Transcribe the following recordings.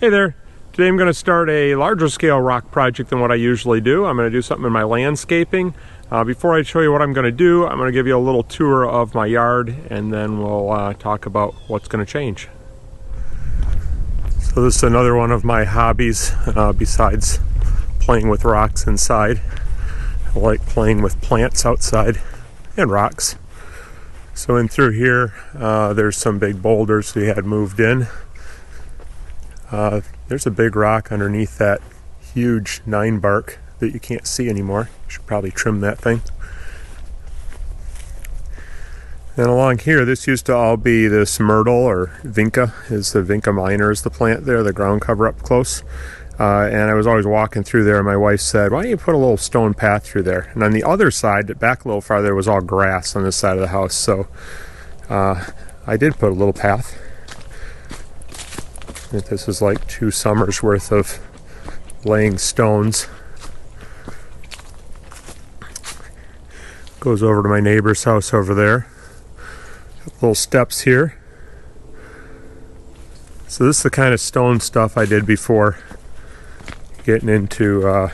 Hey there. Today I'm going to start a larger scale rock project than what I usually do. I'm going to do something in my landscaping. Before I show you what I'm going to do, I'm going to give you a little tour of my yard, and then we'll talk about what's going to change. So this is another one of my hobbies besides playing with rocks inside. I like playing with plants outside and rocks. So in through here, there's some big boulders we had moved in. There's a big rock underneath that huge 9-bark that you can't see anymore. Should probably trim that thing. And along here, this used to all be this myrtle, or vinca, is the vinca minor is the plant there, the ground cover up close. And I was always walking through there, and my wife said, why don't you put a little stone path through there? And on the other side, back a little farther, was all grass on this side of the house. So I did put a little path. This is like 2 summers worth of laying stones. Goes over to my neighbor's house over there. Little steps here. So this is the kind of stone stuff I did before getting into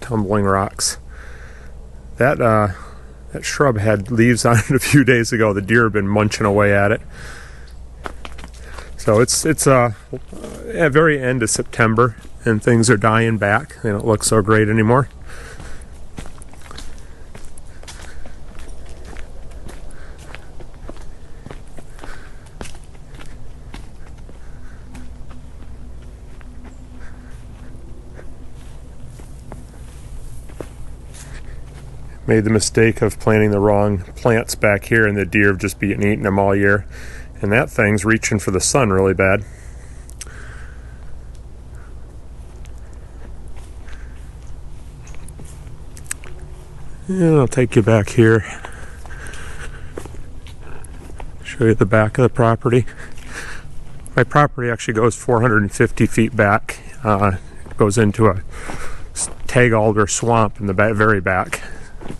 tumbling rocks. That shrub had leaves on it a few days ago. The deer have been munching away at it. So it's at very end of September, and things are dying back. They don't look so great anymore. Made the mistake of planting the wrong plants back here, and the deer have just been eating them all year. And that thing's reaching for the sun really bad. And I'll take you back here. Show you the back of the property. My property actually goes 450 feet back. It goes into a tag alder swamp in the very back.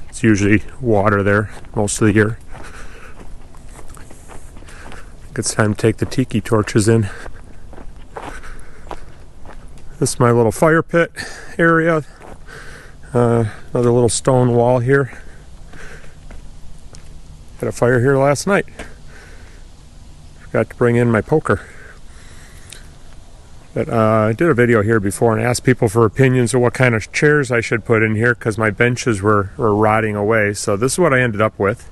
It's usually water there most of the year. It's time to take the tiki torches in. This is my little fire pit area. Another little stone wall here. Had a fire here last night. Forgot to bring in my poker. But I did a video here before and asked people for opinions of what kind of chairs I should put in here, because my benches were rotting away. So this is what I ended up with.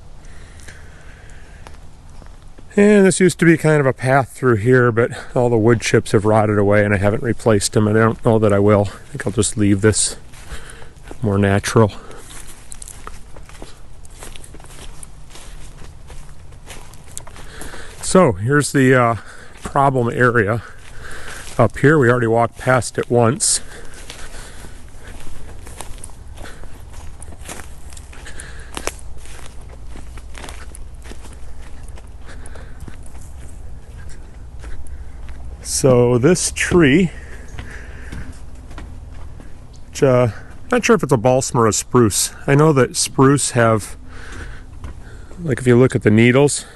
And this used to be kind of a path through here, but all the wood chips have rotted away and I haven't replaced them, and I don't know that I will. I think I'll just leave this more natural. So here's the problem area. Up here, we already walked past it once. So this tree, which not sure if it's a balsam or a spruce. I know that spruce have, like if you look at the needles,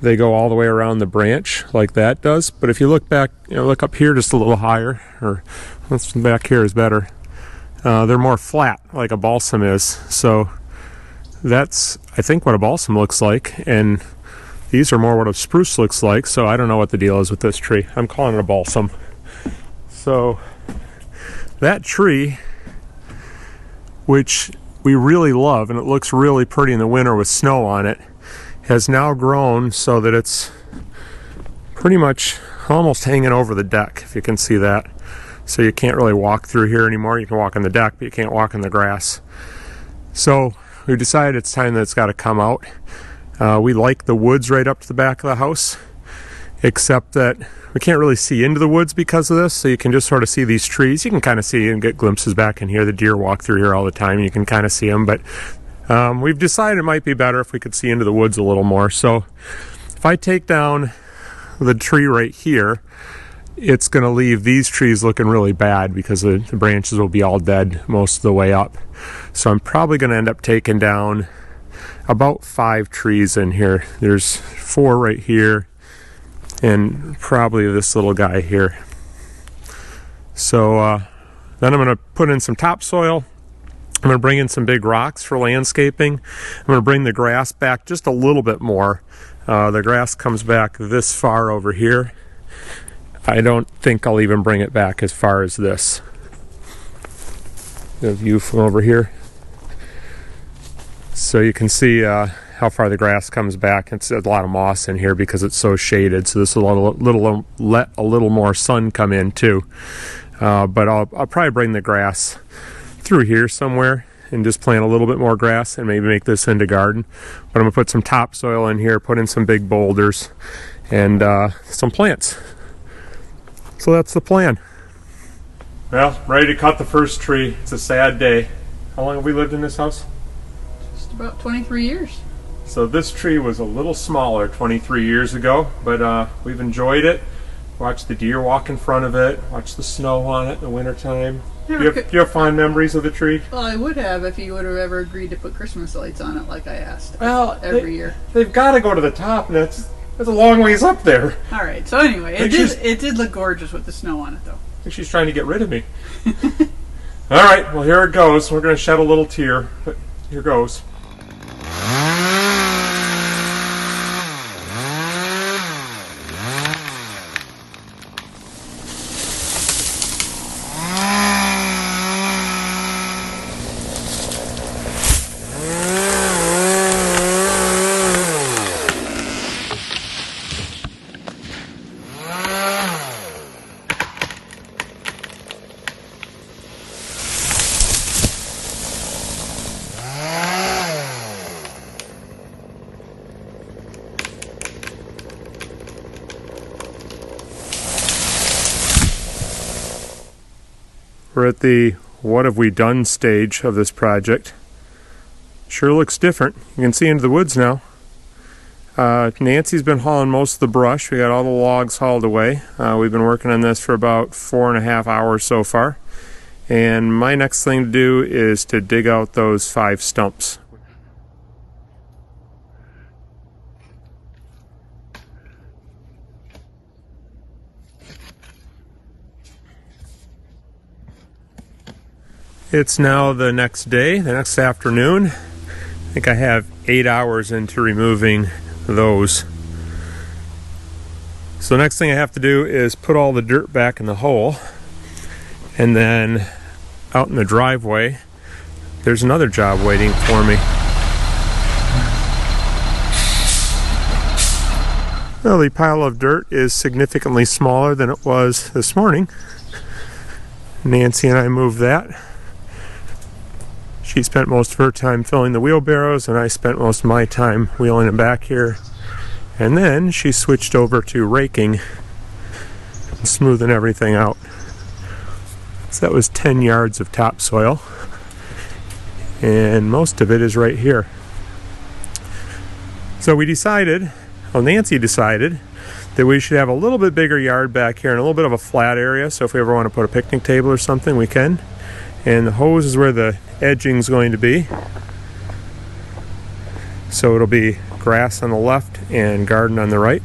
they go all the way around the branch like that does. But if you look back, look up here just a little higher, or this one back here is better. They're more flat like a balsam is. So that's, I think, what a balsam looks like. And these are more what a spruce looks like, so I don't know what the deal is with this tree. I'm calling it a balsam. So that tree, which we really love, and it looks really pretty in the winter with snow on it, has now grown so that it's pretty much almost hanging over the deck, if you can see that. So you can't really walk through here anymore. You can walk on the deck, but you can't walk in the grass. So we decided it's time that it's got to come out. We like the woods right up to the back of the house, except that we can't really see into the woods because of this, so you can just sort of see these trees. You can kind of see and get glimpses back in here. The deer walk through here all the time. You can kind of see them, but we've decided it might be better if we could see into the woods a little more. So if I take down the tree right here, it's going to leave these trees looking really bad because the branches will be all dead most of the way up. So I'm probably going to end up taking down about 5 trees in here. There's 4 right here, and probably this little guy here. So then I'm going to put in some topsoil. I'm going to bring in some big rocks for landscaping. I'm going to bring the grass back just a little bit more. The grass comes back this far over here. I don't think I'll even bring it back as far as this. The view from over here. So you can see how far the grass comes back. It's a lot of moss in here because it's so shaded. So this will let a little more sun come in too. But I'll probably bring the grass through here somewhere and just plant a little bit more grass and maybe make this into garden. But I'm gonna put some topsoil in here, put in some big boulders and some plants. So that's the plan. Well, ready to cut the first tree. It's a sad day. How long have we lived in this house? Just about 23 years. So this tree was a little smaller 23 years ago, but we've enjoyed it. Watch the deer walk in front of it, watch the snow on it in the wintertime. Do you have fond memories of the tree? Well, I would have if you would have ever agreed to put Christmas lights on it like I asked. Well, every year. They've got to go to the top, and that's a long ways up there. All right, so anyway, it did look gorgeous with the snow on it, though. I think she's trying to get rid of me. All right, well, here it goes. We're going to shed a little tear, but here goes. We're at the what have we done stage of this project. Sure looks different. You can see into the woods now. Nancy's been hauling most of the brush. We got all the logs hauled away. We've been working on this for about 4.5 hours so far. And my next thing to do is to dig out those 5 stumps. It's now the next day, the next afternoon. I think I have 8 hours into removing those. So the next thing I have to do is put all the dirt back in the hole. And then out in the driveway, there's another job waiting for me. Well, the pile of dirt is significantly smaller than it was this morning. Nancy and I moved that. She spent most of her time filling the wheelbarrows, and I spent most of my time wheeling it back here. And then she switched over to raking and smoothing everything out. So that was 10 yards of topsoil, and most of it is right here. So we decided, well, Nancy decided, that we should have a little bit bigger yard back here and a little bit of a flat area, so if we ever want to put a picnic table or something, we can. And the hose is where the edging is going to be. So it'll be grass on the left and garden on the right.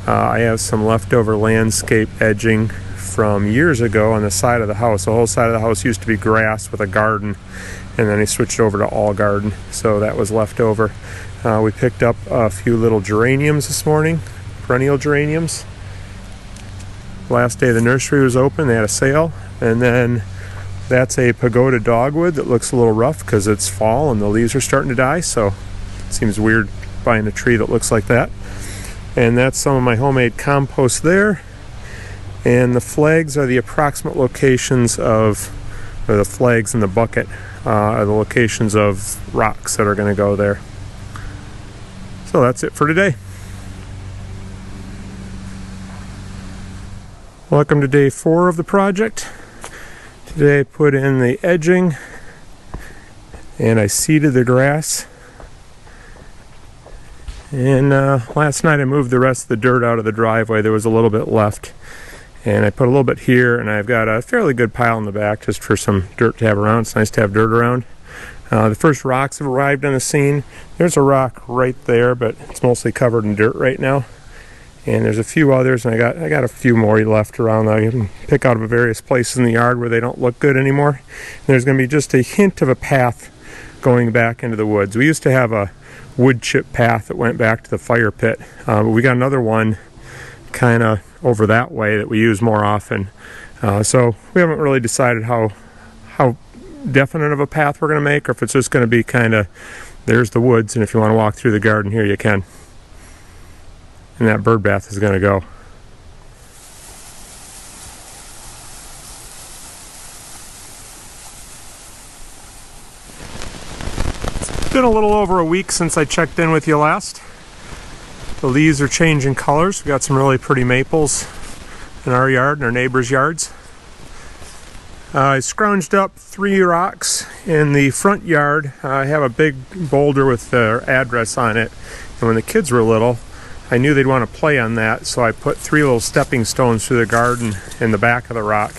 I have some leftover landscape edging from years ago on the side of the house. The whole side of the house used to be grass with a garden, and then I switched over to all garden, so that was left over. We picked up a few little geraniums this morning, perennial geraniums. Last day the nursery was open, they had a sale, and then that's a pagoda dogwood that looks a little rough because it's fall and the leaves are starting to die, so it seems weird buying a tree that looks like that. And that's some of my homemade compost there. And the flags are the approximate locations of, or the flags in the bucket are the locations of rocks that are going to go there. So that's it for today. Welcome to day 4 of the project. Today I put in the edging and I seeded the grass. And last night I moved the rest of the dirt out of the driveway. There was a little bit left. And I put a little bit here, and I've got a fairly good pile in the back just for some dirt to have around. It's nice to have dirt around. The first rocks have arrived on the scene. There's a rock right there, but it's mostly covered in dirt right now. And there's a few others, and I got a few more left around that I can pick out of various places in the yard where they don't look good anymore. And there's going to be just a hint of a path going back into the woods. We used to have a wood chip path that went back to the fire pit, but we got another one kind of over that way that we use more often. So we haven't really decided how definite of a path we're going to make, or if it's just going to be kind of, there's the woods, and if you want to walk through the garden here, you can. And that bird bath is going to go. It's been a little over a week since I checked in with you last. The leaves are changing colors. We got some really pretty maples in our yard and our neighbors' yards. I scrounged up 3 rocks in the front yard. I have a big boulder with their address on it, and when the kids were little, I knew they'd want to play on that, so I put 3 little stepping stones through the garden in the back of the rock.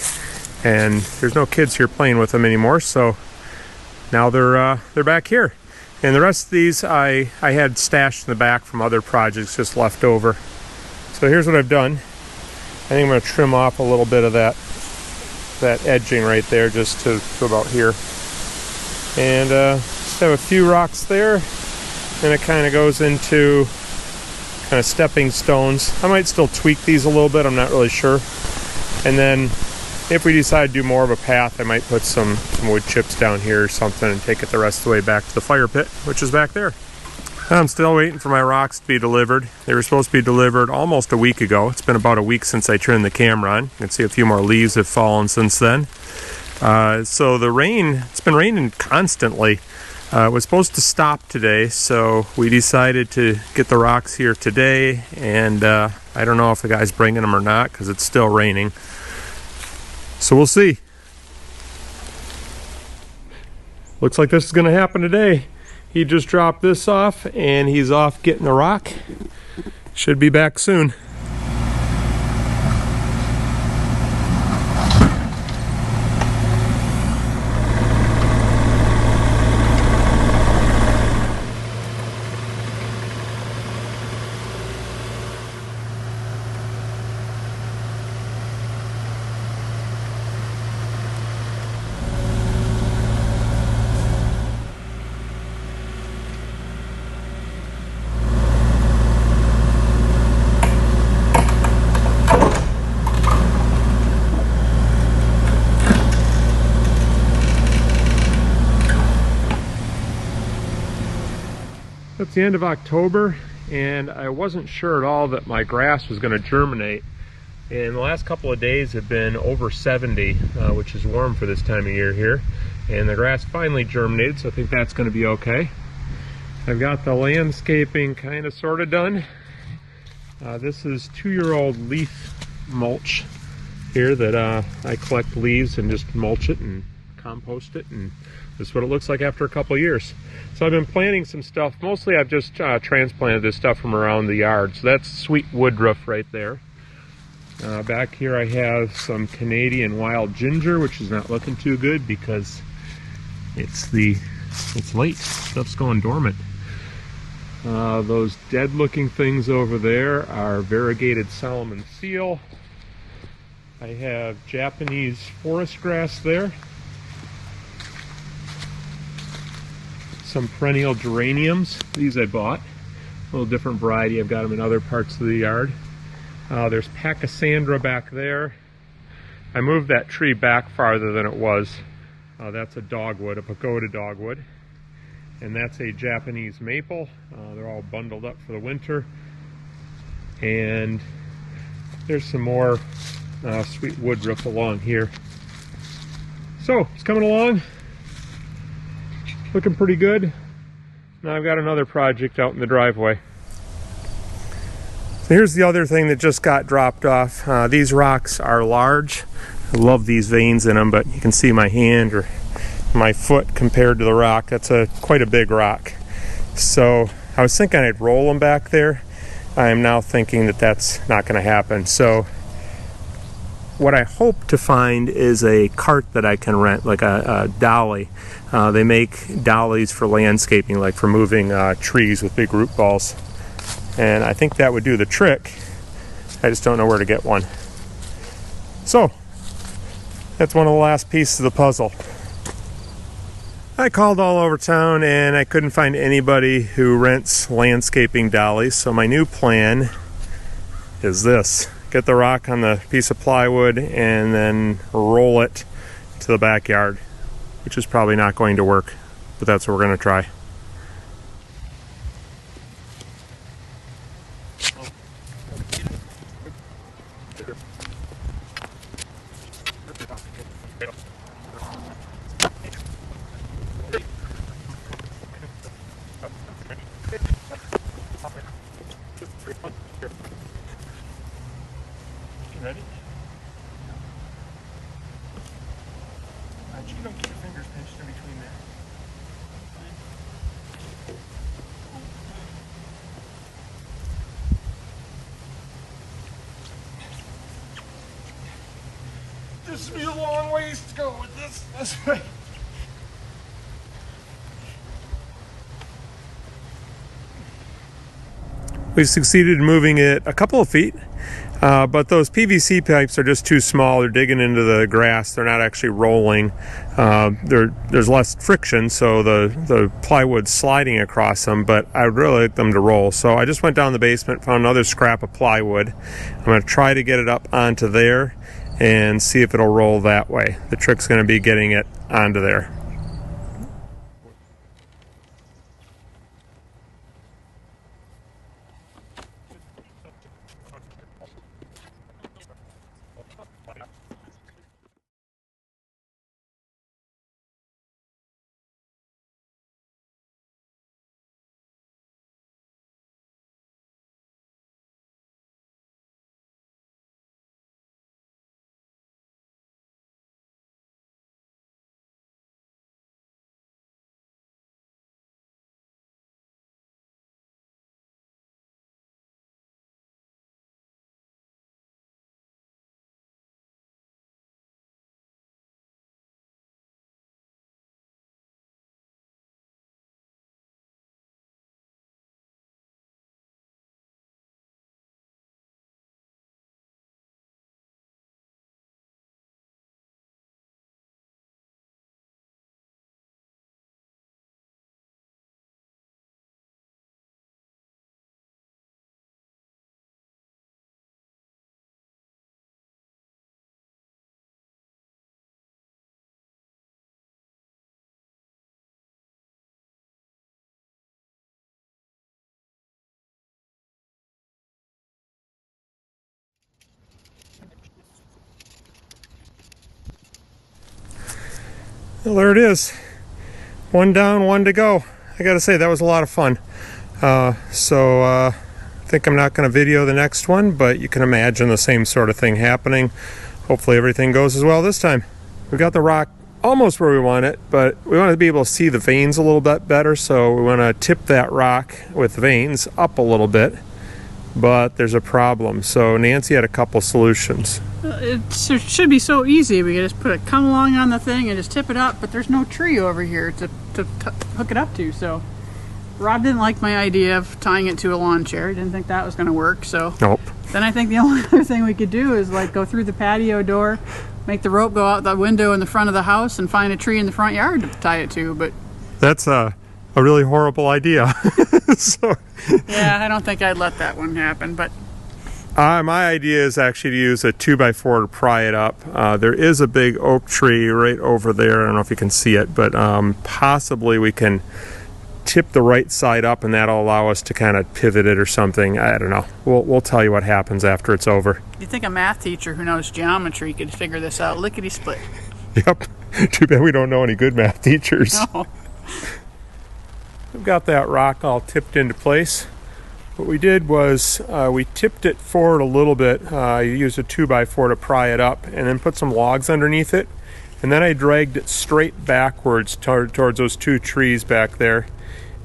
And there's no kids here playing with them anymore, so now they're back here. And the rest of these I had stashed in the back from other projects, just left over. So here's what I've done. I think I'm going to trim off a little bit of that edging right there, just to about here. And just have a few rocks there, and it kind of goes into kind of stepping stones. I might still tweak these a little bit, I'm not really sure. And then if we decide to do more of a path, I might put some wood chips down here or something and take it the rest of the way back to the fire pit, which is back there. I'm still waiting for my rocks to be delivered. They were supposed to be delivered almost a week ago. It's been about a week since I turned the camera on. You can see a few more leaves have fallen since then. So the rain, it's been raining constantly. It was supposed to stop today, so we decided to get the rocks here today, and I don't know if the guy's bringing them or not because it's still raining. So we'll see. Looks like this is going to happen today. He just dropped this off, and he's off getting the rock. Should be back soon. It's the end of October, and I wasn't sure at all that my grass was going to germinate. And the last couple of days have been over 70, which is warm for this time of year here. And the grass finally germinated, so I think that's going to be okay. I've got the landscaping kind of sort of done. This is 2-year-old leaf mulch here that I collect leaves and just mulch it and compost it, and this is what it looks like after a couple of years. So I've been planting some stuff. Mostly I've just transplanted this stuff from around the yard. So that's sweet woodruff right there. Back here I have some Canadian wild ginger, which is not looking too good because it's late. Stuff's going dormant. Those dead looking things over there are variegated Solomon seal. I have Japanese forest grass there. Some perennial geraniums. These I bought. A little different variety. I've got them in other parts of the yard. There's Pachysandra back there. I moved that tree back farther than it was. That's a dogwood, a pagoda dogwood. And that's a Japanese maple. They're all bundled up for the winter. And there's some more sweet woodruff along here. So, it's coming along. Looking pretty good. Now I've got another project out in the driveway. So here's the other thing that just got dropped off. These rocks are large. I love these veins in them, but you can see my hand or my foot compared to the rock. That's quite a big rock. So I was thinking I'd roll them back there. I am now thinking that that's not going to happen. So what I hope to find is a cart that I can rent, like a dolly. They make dollies for landscaping, like for moving trees with big root balls. And I think that would do the trick. I just don't know where to get one. So, that's one of the last pieces of the puzzle. I called all over town and I couldn't find anybody who rents landscaping dollies, so my new plan is this. Get the rock on the piece of plywood and then roll it to the backyard, which is probably not going to work, but that's what we're going to try. Ready? You don't get your fingers pinched in between there. This will be a long ways to go with this way. We've succeeded in moving it a couple of feet. But those PVC pipes are just too small. They're digging into the grass. They're not actually rolling. There's less friction, so the plywood's sliding across them, but I would really like them to roll. So I just went down the basement, found another scrap of plywood. I'm going to try to get it up onto there and see if it'll roll that way. The trick's going to be getting it onto there. Well, there it is. One down, one to go. I gotta say, that was a lot of fun. I think I'm not gonna video the next one, but you can imagine the same sort of thing happening. Hopefully everything goes as well this time. We got the rock almost where we want it, but we want to be able to see the veins a little bit better, so we want to tip that rock with veins up a little bit. But there's a problem. So Nancy had a couple solutions. It should be so easy. We can just come along on the thing and just tip it up, but there's no tree over here to hook it up to. So Rob didn't like my idea of tying it to a lawn chair. He didn't think that was going to work. So nope. Then I think the only other thing we could do is like go through the patio door, make the rope go out the window in the front of the house, and find a tree in the front yard to tie it to. But that's a really horrible idea. So, yeah, I don't think I'd let that one happen. But my idea is actually to use a 2x4 to pry it up. There is a big oak tree right over there. I don't know if you can see it, but possibly we can tip the right side up, and that'll allow us to kind of pivot it or something. I don't know. We'll tell you what happens after it's over. You think a math teacher who knows geometry could figure this out lickety-split? Yep. Too bad we don't know any good math teachers. No. We've got that rock all tipped into place. What we did was we tipped it forward a little bit. I used a 2x4 to pry it up and then put some logs underneath it. And then I dragged it straight backwards towards those two trees back there.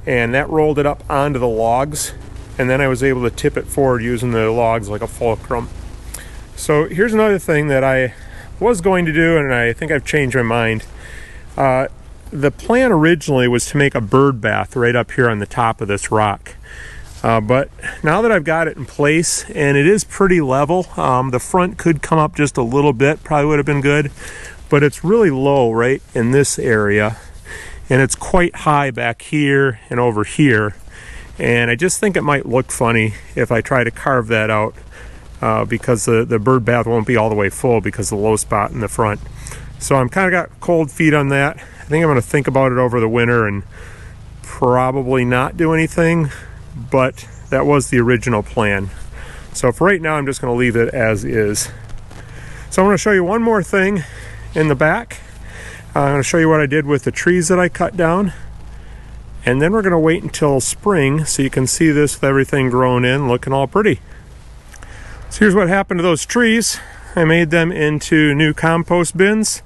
And that rolled it up onto the logs. And then I was able to tip it forward using the logs like a fulcrum. So here's another thing that I was going to do, and I think I've changed my mind. The plan originally was to make a bird bath right up here on the top of this rock. But now that I've got it in place, and it is pretty level, the front could come up just a little bit, probably would have been good, but it's really low right in this area, and it's quite high back here and over here, and I just think it might look funny if I try to carve that out, because the bird bath won't be all the way full because of the low spot in the front. So I'm kind of got cold feet on that. I think I'm going to think about it over the winter and probably not do anything, but that was the original plan. So for right now, I'm just going to leave it as is. So I'm going to show you one more thing in the back. I'm going to show you what I did with the trees that I cut down, and then we're going to wait until spring so you can see this with everything grown in, looking all pretty. So here's what happened to those trees. I made them into new compost bins.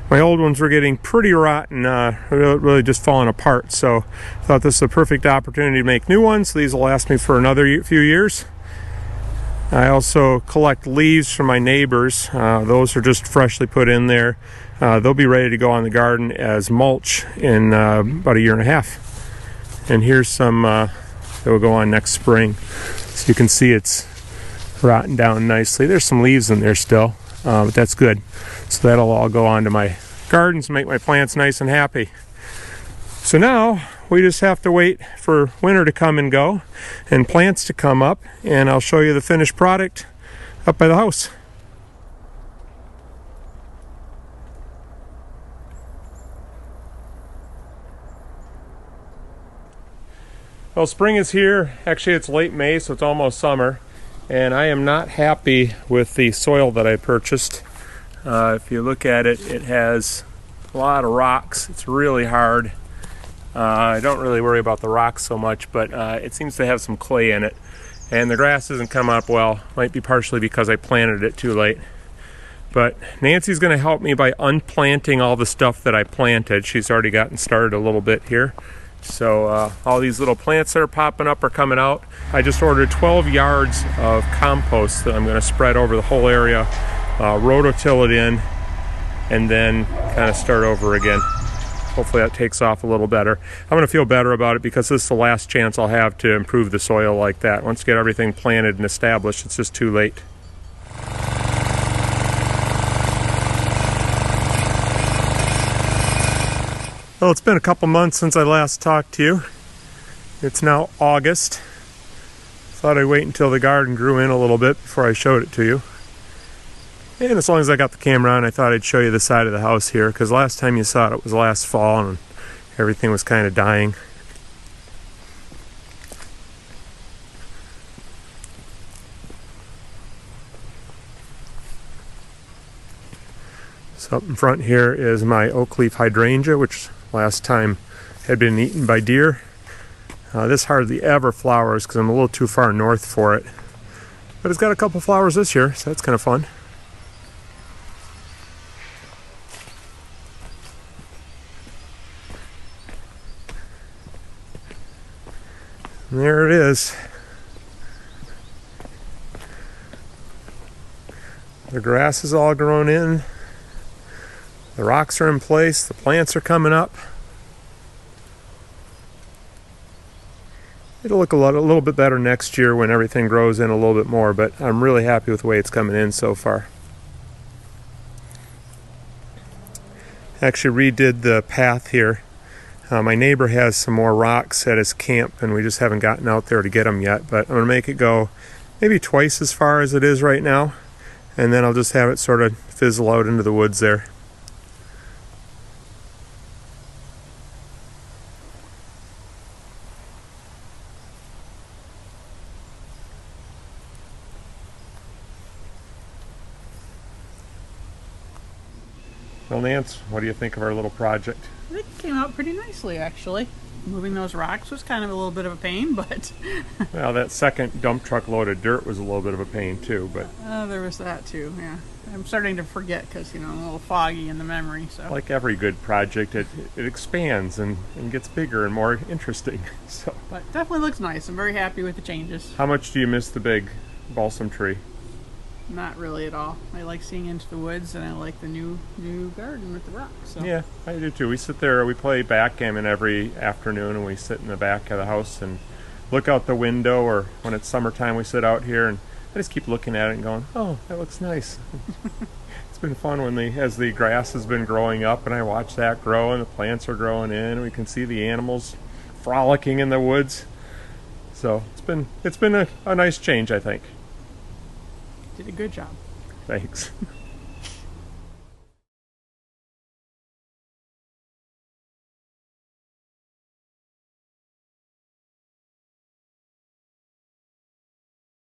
My old ones were getting pretty rotten, really just falling apart, so I thought this was a perfect opportunity to make new ones. These will last me for another few years. I also collect leaves from my neighbors. Those are just freshly put in there. They'll be ready to go on the garden as mulch in about a year and a half. And here's some that will go on next spring. So you can see it's rotten down nicely. There's some leaves in there still, but that's good. So that'll all go onto my gardens and make my plants nice and happy. So now we just have to wait for winter to come and go and plants to come up, and I'll show you the finished product up by the house. Well, spring is here. Actually, it's late May, so it's almost summer, and I am not happy with the soil that I purchased. If you look at it, it has a lot of rocks. It's really hard. I don't really worry about the rocks so much, but it seems to have some clay in it. And the grass doesn't come up well. Might be partially because I planted it too late. But Nancy's going to help me by unplanting all the stuff that I planted. She's already gotten started a little bit here. So all these little plants that are popping up are coming out. I just ordered 12 yards of compost that I'm going to spread over the whole area. Rototill it in, and then kind of start over again. Hopefully that takes off a little better. I'm going to feel better about it because this is the last chance I'll have to improve the soil like that. Once you get everything planted and established, it's just too late. Well, it's been a couple months since I last talked to you. It's now August. Thought I'd wait until the garden grew in a little bit before I showed it to you. And as long as I got the camera on, I thought I'd show you the side of the house here, because last time you saw it was last fall and everything was kind of dying. So up in front here is my oak leaf hydrangea, which last time had been eaten by deer. This hardly ever flowers because I'm a little too far north for it. But it's got a couple flowers this year, so that's kind of fun. And there it is. The grass is all grown in. The rocks are in place. The plants are coming up. It'll look a little bit better next year when everything grows in a little bit more, but I'm really happy with the way it's coming in so far. Actually redid the path here. My neighbor has some more rocks at his camp, and we just haven't gotten out there to get them yet, but I'm going to make it go maybe twice as far as it is right now, and then I'll just have it sort of fizzle out into the woods there. Well, Nance, what do you think of our little project? I think it came out pretty nicely, actually. Moving those rocks was kind of a little bit of a pain, but... Well, that second dump truck load of dirt was a little bit of a pain, too, but... there was that, too, yeah. I'm starting to forget because, you know, I'm a little foggy in the memory, so... Like every good project, it expands and gets bigger and more interesting, so... But definitely looks nice. I'm very happy with the changes. How much do you miss the big balsam tree? Not really at all. I like seeing into the woods, and I like the new garden with the rocks. So. Yeah, I do too. We sit there, we play backgammon every afternoon, and we sit in the back of the house and look out the window, or when it's summertime we sit out here and I just keep looking at it and going, oh, that looks nice. It's been fun when as the grass has been growing up and I watch that grow and the plants are growing in and we can see the animals frolicking in the woods. So it's been a nice change, I think. Did a good job. Thanks.